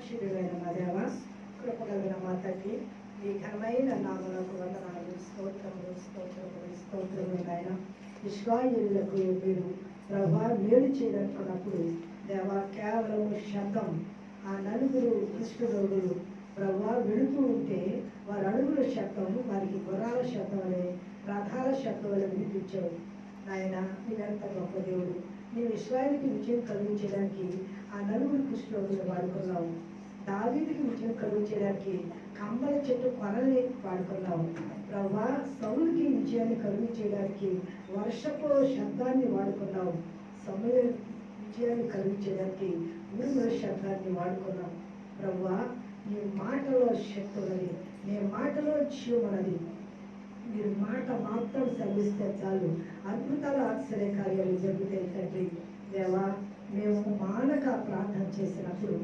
పరిశుద్ధుడైన మా దేవ, కృపగలిగిన మా తండ్రి, మీ ఘనమైన నామములకు వందనాలు, స్తోత్రములు స్తోత్రములు స్తోత్రములు నాయన. ఇశ్రాయేలులకు మీరు ప్రభువా మేలు చేయాలనుకున్నప్పుడు దేవా కేవలం శబ్దం, ఆ నలుగురు కుష్ఠరోగులు ప్రభువా వెళుతూ ఉంటే వారి అడుగుల శబ్దం, వారికి గుర్రాల శబ్దం అనే రథాల శబ్దం వల్ల వినిపించావు నాయన. మీరెంత గొప్ప దేవుడు. నీవు ఇశ్రాయేలుకి విజయం కలిగించడానికి ఆ నలుగురు కుష్ఠరోగులు వాడుకున్నావు. దావీదుకి విజయం కలిగించడానికి కమ్మల చెట్టు కొనల్ని వాడుకున్నావు ప్రభువా. సౌలుకి విజయాన్ని కలిగించడానికి వర్షపు శబ్దాన్ని వాడుకున్నావు. సమయం విజయాన్ని కలిగించడానికి ఊరిలో శబ్దాన్ని వాడుకున్నావు ప్రభువా. నీ మాటలో శక్తి ఉన్నది, నీ మాటలో జీవమన్నది. మీరు మాట మాత్రం సెలవిస్తే చాలు అద్భుతాల ఆశ్చర్య కార్యాలు జరుగుతాయి తండ్రి. దేవా, మేము మానక ప్రార్థన చేసినప్పుడు